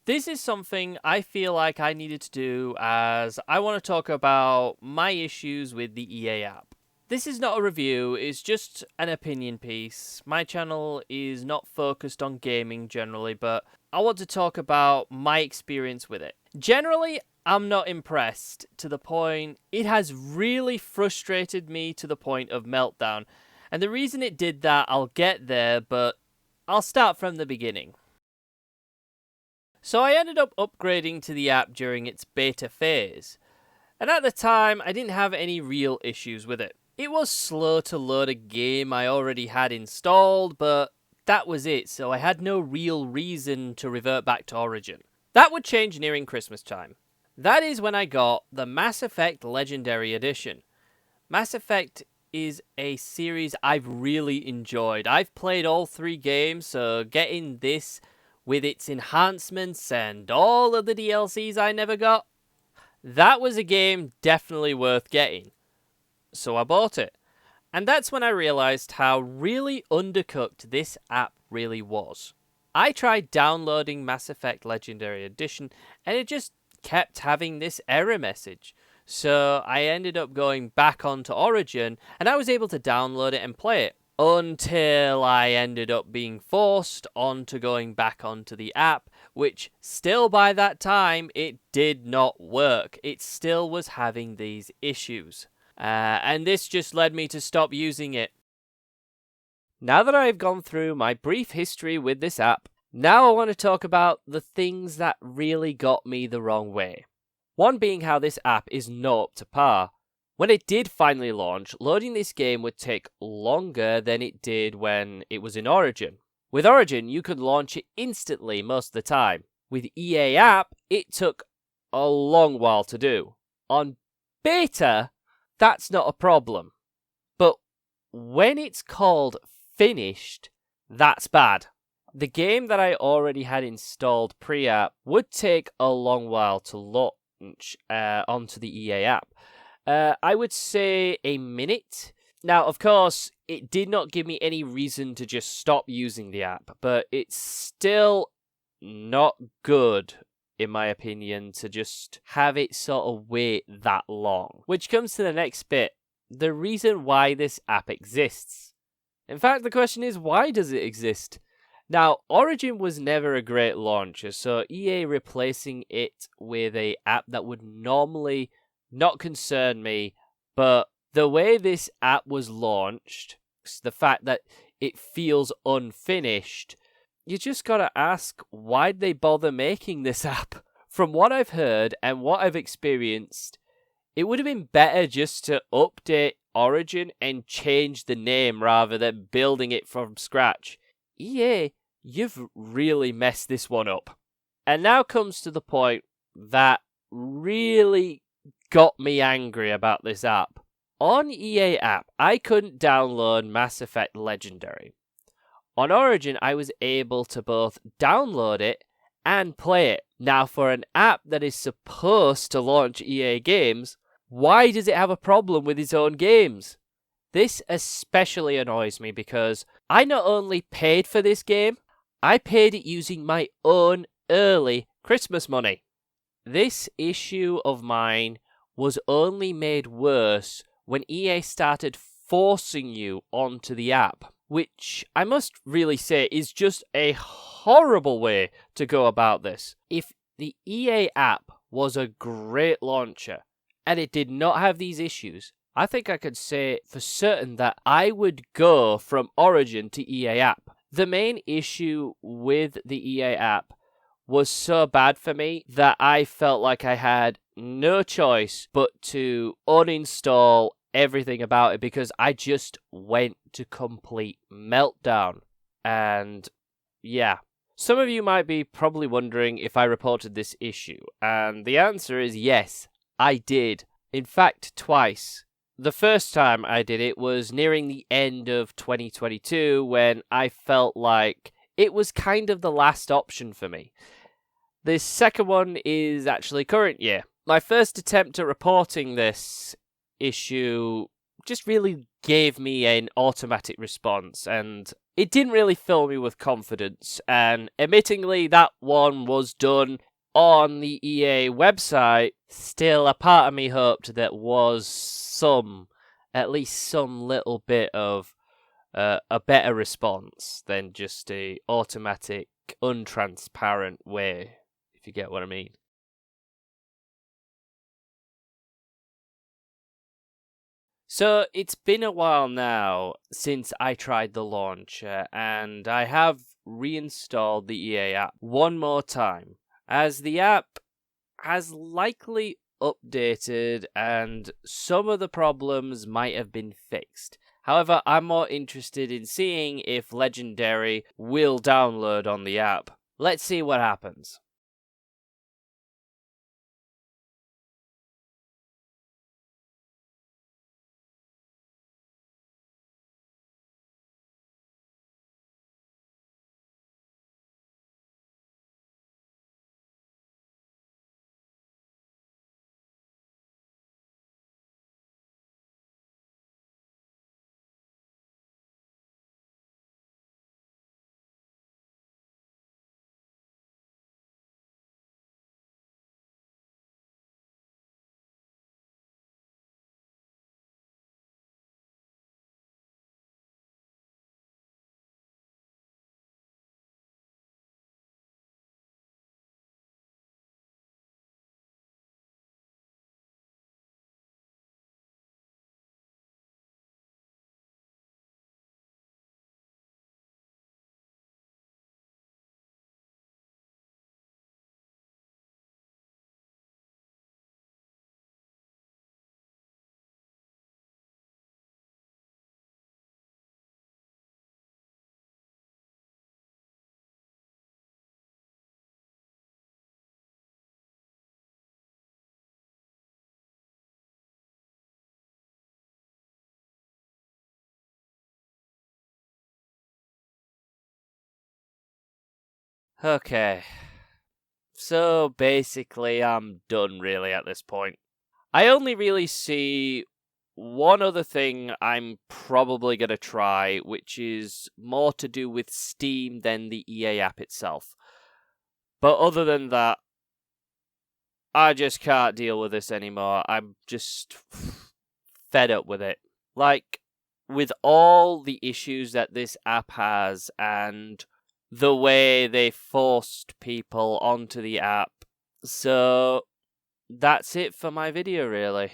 This is something I feel like I needed to do as I want to talk about my issues with the EA app. This is not a review, it's just an opinion piece. My channel is not focused on gaming generally, but I want to talk about my experience with it. Generally, I'm not impressed to the point it has really frustrated me to the point of meltdown. And the reason it did that, I'll get there, but I'll start from the beginning. So I ended up upgrading to the app during its beta phase. And at the time, I didn't have any real issues with it. It was slow to load a game I already had installed, but that was it, so I had no real reason to revert back to Origin. That would change nearing Christmas time. That is when I got the Mass Effect Legendary Edition. Mass Effect is a series I've really enjoyed. I've played all 3 games, so getting this with its enhancements and all of the DLCs I never got, that was a game definitely worth getting. So I bought it. And that's when I realized how really undercooked this app really was. I tried downloading Mass Effect Legendary Edition and it just kept having this error message. So I ended up going back onto Origin and I was able to download it and play it. Until I ended up being forced onto going back onto the app, which still by that time, it did not work. It still was having these issues. And this just led me to stop using it. Now that I've gone through my brief history with this app, now I want to talk about the things that really got me the wrong way. One being how this app is not up to par. When it did finally launch, loading this game would take longer than it did when it was in Origin. With Origin, you could launch it instantly most of the time. With EA app, it took a long while to do. On beta, that's not a problem. But when it's called finished, that's bad. The game that I already had installed pre-app would take a long while to launch onto the EA app. I would say a minute. Now, of course, it did not give me any reason to just stop using the app, but it's still not good, in my opinion, to just have it sort of wait that long. Which comes to the next bit, the reason why this app exists. In fact, the question is, why does it exist? Now, Origin was never a great launcher, so EA replacing it with an app that would normally not concern me, but the way this app was launched, the fact that it feels unfinished, you just gotta ask, why'd they bother making this app? From what I've heard and what I've experienced, it would have been better just to update Origin and change the name rather than building it from scratch. EA, you've really messed this one up. And now comes to the point that really got me angry about this app. On EA app, I couldn't download Mass Effect Legendary. On Origin, I was able to both download it and play it. Now, for an app that is supposed to launch EA games, why does it have a problem with its own games? This especially annoys me because I not only paid for this game, I paid it using my own early Christmas money. This issue of mine was only made worse when EA started forcing you onto the app, which I must really say is just a horrible way to go about this. If the EA app was a great launcher and it did not have these issues, I think I could say for certain that I would go from Origin to EA app. The main issue with the EA app was so bad for me that I felt like I had no choice but to uninstall everything about it because I just went to complete meltdown. And yeah, some of you might be probably wondering if I reported this issue, and the answer is yes, I did. In fact, twice. The first time I did it was nearing the end of 2022 when I felt like it was kind of the last option for me. The second one is actually current year. My first attempt at reporting this issue just really gave me an automatic response, and it didn't really fill me with confidence, and admittingly, that one was done on the EA website. Still, a part of me hoped that was at least some little bit of a better response than just a automatic, untransparent way, if you get what I mean. So it's been a while now since I tried the launcher, and I have reinstalled the EA app one more time, as the app has likely updated and some of the problems might have been fixed. However, I'm more interested in seeing if Legendary will download on the app. Let's see what happens. Okay, so basically, I'm done really at this point. I only really see one other thing I'm probably going to try, which is more to do with Steam than the EA app itself. But other than that, I just can't deal with this anymore. I'm just fed up with it. Like, with all the issues that this app has and the way they forced people onto the app. So, that's it for my video, really.